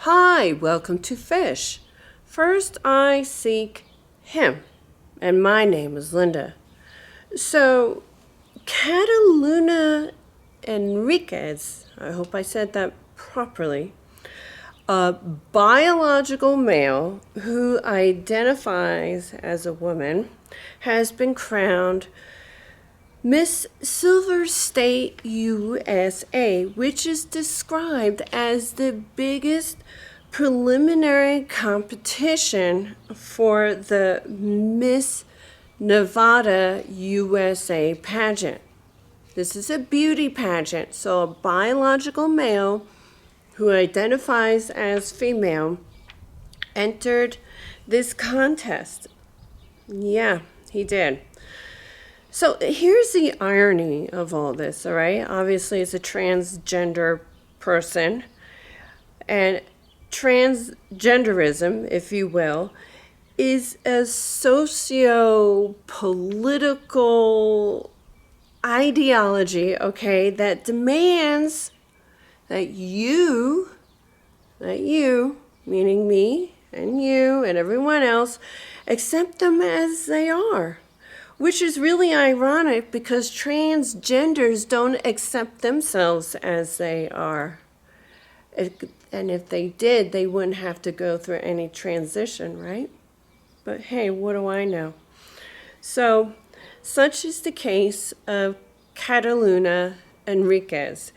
Hi, welcome to Fish. First I seek him, and my name is Linda. So, Cataluna Enriquez, I hope I said that properly, a biological male who identifies as a woman, has been crowned Miss Silver State USA, which is described as the biggest preliminary competition for the Miss Nevada USA pageant. This is a beauty pageant, so a biological male who identifies as female entered this contest. Yeah, he did. So here's the irony of all this, all right? Obviously, it's a transgender person, and transgenderism, if you will, is a socio-political ideology, okay, that demands that you, meaning me and you and everyone else, accept them as they are. Which is really ironic because transgenders don't accept themselves as they are. And if they did, they wouldn't have to go through any transition, right? But hey, what do I know? So, such is the case of Cataluna Enriquez.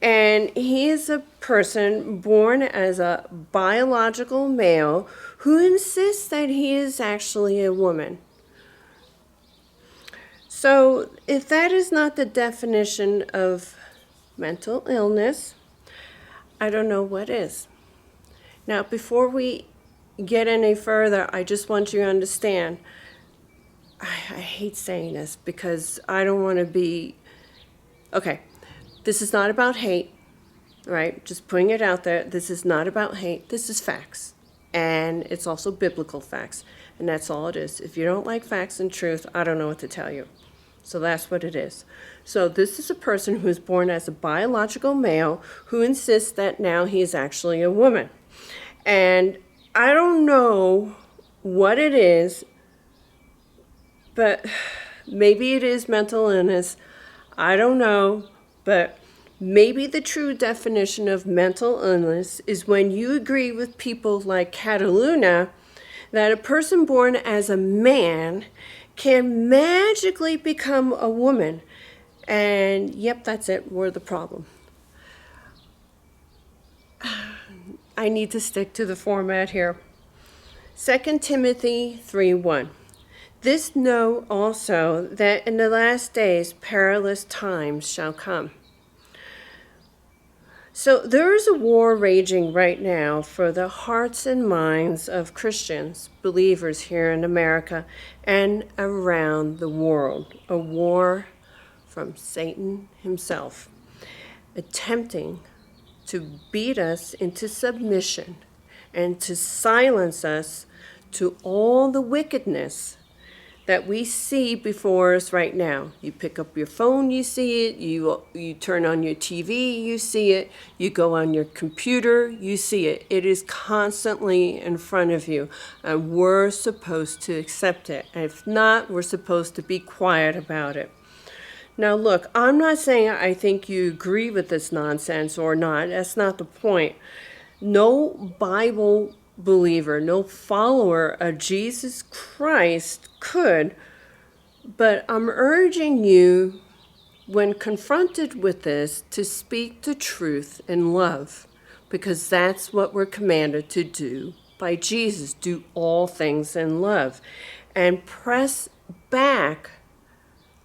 And he is a person born as a biological male who insists that he is actually a woman. So, if that is not the definition of mental illness, I don't know what is. Now, before we get any further, I just want you to understand, I hate saying this because I don't want to be, okay, this is not about hate, right? Just putting it out there. This is not about hate. This is facts. And it's also biblical facts. And that's all it is. If you don't like facts and truth, I don't know what to tell you. So that's what it is. So this is a person who is born as a biological male who insists that now he is actually a woman. And I don't know what it is, but maybe it is mental illness. I don't know, but maybe the true definition of mental illness is when you agree with people like Cataluna that a person born as a man can magically become a woman. And yep, that's it. We're the problem. I need to stick to the format here. 2 Timothy 3:1. This know also that in the last days perilous times shall come. So there is a war raging right now for the hearts and minds of Christians, believers here in America and around the world. A war from Satan himself, attempting to beat us into submission and to silence us to all the wickedness that we see before us right now. You pick up your phone, you see it. You turn on your TV, you see it. You go on your computer, you see it. It is constantly in front of you, and we're supposed to accept it. And if not, we're supposed to be quiet about it. Now look, I'm not saying I think you agree with this nonsense or not. That's not the point. No Bible believer, no follower of Jesus Christ could, but I'm urging you, when confronted with this, to speak the truth in love, because that's what we're commanded to do by Jesus. Do all things in love and press back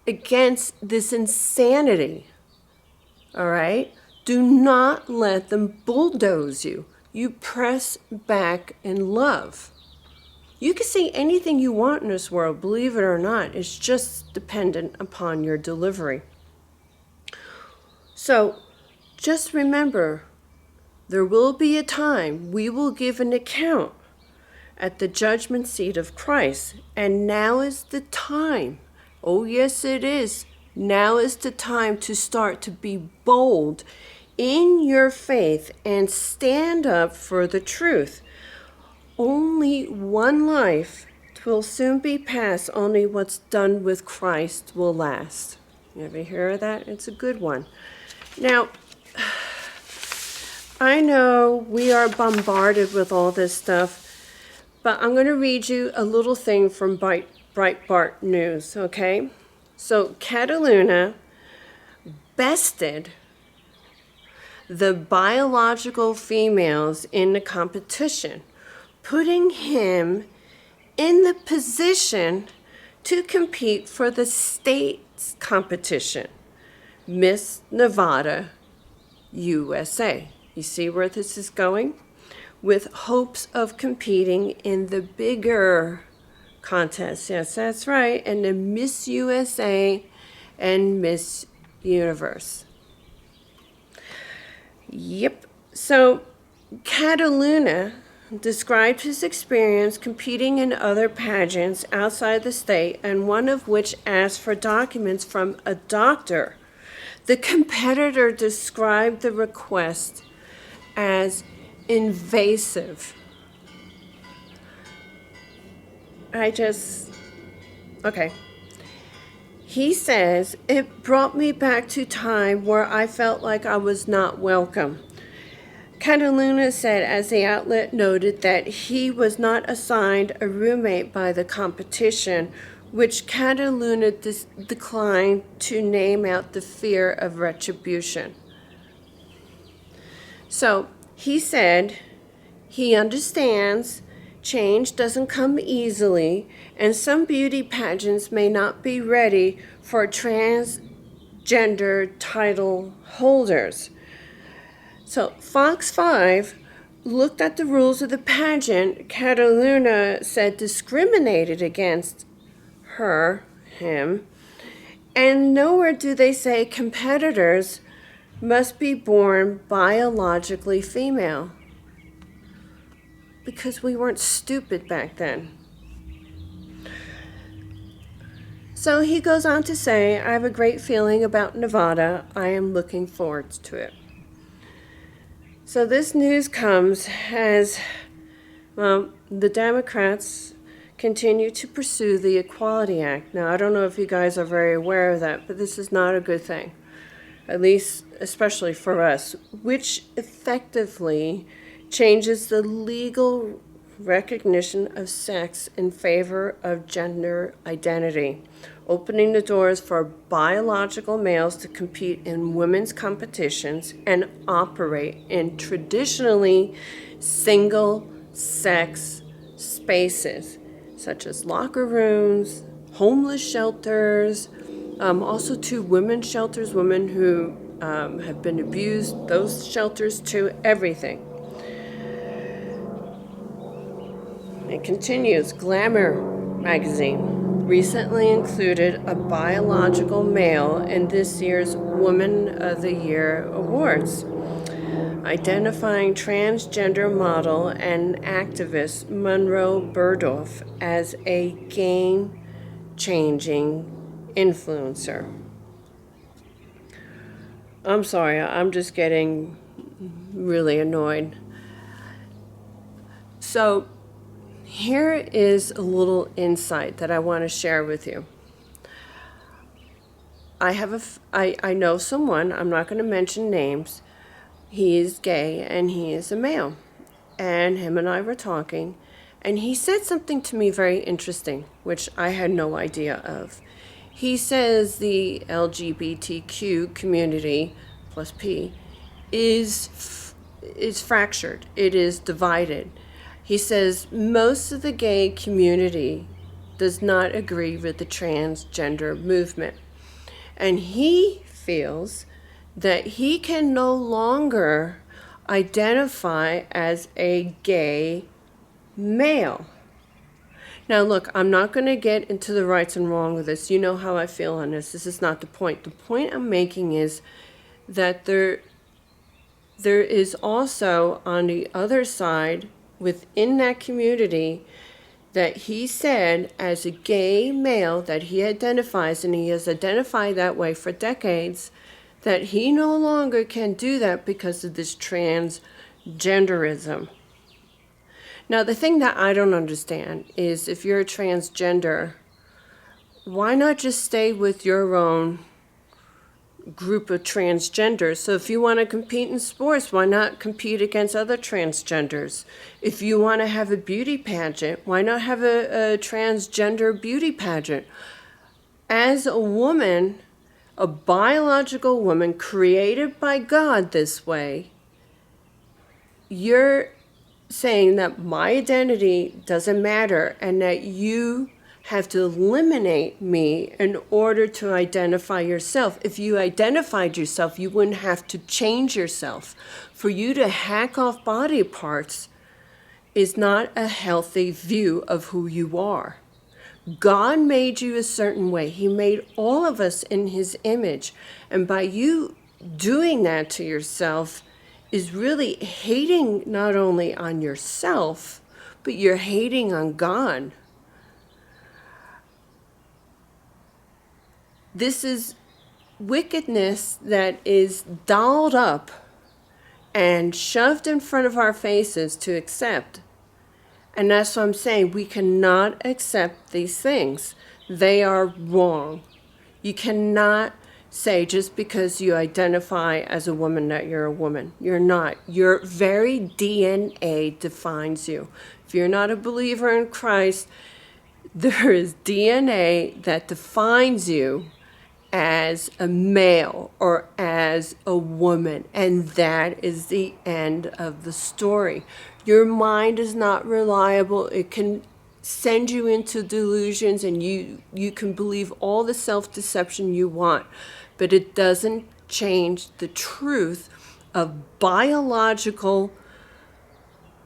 against this insanity. All right? Do not let them bulldoze you. You press back in love. You can say anything you want in this world, believe it or not. It's just dependent upon your delivery. So just remember, there will be a time we will give an account at the judgment seat of Christ. And now is the time. Oh, yes, it is. Now is the time to start to be bold in your faith and stand up for the truth. Only one life will soon be passed. Only what's done with Christ will last. You ever hear of that? It's a good one. Now, I know we are bombarded with all this stuff, but I'm going to read you a little thing from Breitbart News, okay? So, Cataluna bested the biological females in the competition, putting him in the position to compete for the state's competition, Miss Nevada, USA. You see where this is going? With hopes of competing in the bigger contest. Yes, that's right. And the Miss USA and Miss Universe. Yep. So Cataluna described his experience competing in other pageants outside the state, and one of which asked for documents from a doctor. The competitor described the request as invasive. Okay. He says, it brought me back to time where I felt like I was not welcome. Cataluna said, as the outlet noted, that he was not assigned a roommate by the competition, which Cataluna declined to name out the fear of retribution. So he said he understands change doesn't come easily, and some beauty pageants may not be ready for transgender title holders. So Fox 5 looked at the rules of the pageant Cataluna said discriminated against him, and nowhere do they say competitors must be born biologically female. Because we weren't stupid back then. So he goes on to say, I have a great feeling about Nevada. I am looking forward to it. So this news comes as, the Democrats continue to pursue the Equality Act. Now, I don't know if you guys are very aware of that, but this is not a good thing, at least especially for us, which effectively changes the legal recognition of sex in favor of gender identity, opening the doors for biological males to compete in women's competitions and operate in traditionally single-sex spaces, such as locker rooms, homeless shelters, also to women's shelters, women who have been abused, those shelters too, everything. It continues. Glamour magazine recently included a biological male in this year's Woman of the Year awards, identifying transgender model and activist Monroe Burdoff as a game-changing influencer. I'm sorry, I'm just getting really annoyed. So here is a little insight that I want to share with you. I know someone, I'm not going to mention names. He is gay and he is a male. And him and I were talking, and he said something to me very interesting, which I had no idea of. He says the LGBTQ community, plus P, is fractured. It is divided. He says most of the gay community does not agree with the transgender movement. And he feels that he can no longer identify as a gay male. Now look, I'm not going to get into the rights and wrong of this. You know how I feel on this. This is not the point. The point I'm making is that there is also on the other side within that community that he said as a gay male that he identifies, and he has identified that way for decades, that he no longer can do that because of this transgenderism. Now, the thing that I don't understand is if you're a transgender, why not just stay with your own group of transgenders? So if you want to compete in sports, why not compete against other transgenders? If you want to have a beauty pageant, why not have a transgender beauty pageant? As a woman, a biological woman created by God this way, you're saying that my identity doesn't matter and that you have to eliminate me in order to identify yourself. If you identified yourself, you wouldn't have to change yourself. For you to hack off body parts is not a healthy view of who you are. God made you a certain way. He made all of us in his image. And by you doing that to yourself is really hating not only on yourself, but you're hating on God. This is wickedness that is dolled up and shoved in front of our faces to accept. And that's what I'm saying. We cannot accept these things. They are wrong. You cannot say just because you identify as a woman that you're a woman. You're not. Your very DNA defines you. If you're not a believer in Christ, there is DNA that defines you as a male or as a woman, and that is the end of the story. Your mind is not reliable. It can send you into delusions, and you can believe all the self-deception you want, but it doesn't change the truth of biological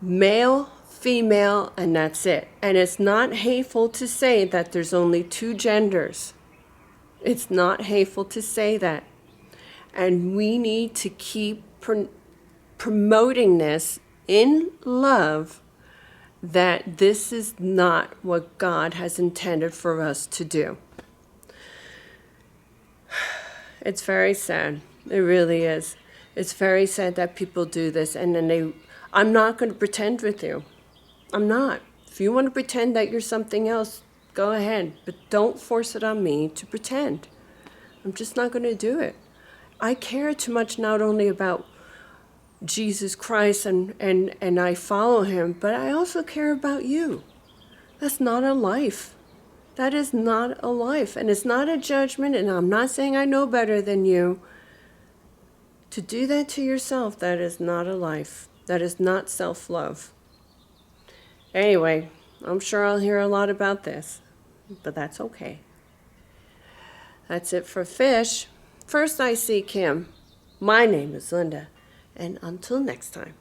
male, female, and that's it. And it's not hateful to say that there's only two genders. It's not hateful to say that. And we need to keep promoting this in love, that this is not what God has intended for us to do. It's very sad. It really is. It's very sad that people do this. And then I'm not going to pretend with you. I'm not. If you want to pretend that you're something else, go ahead, but don't force it on me to pretend. I'm just not going to do it. I care too much not only about Jesus Christ and I follow him, but I also care about you. That's not a life. That is not a life. And it's not a judgment, and I'm not saying I know better than you. To do that to yourself, that is not a life. That is not self-love. Anyway, I'm sure I'll hear a lot about this, but that's okay. That's it for Fish. First I seek him. My name is Linda, and until next time.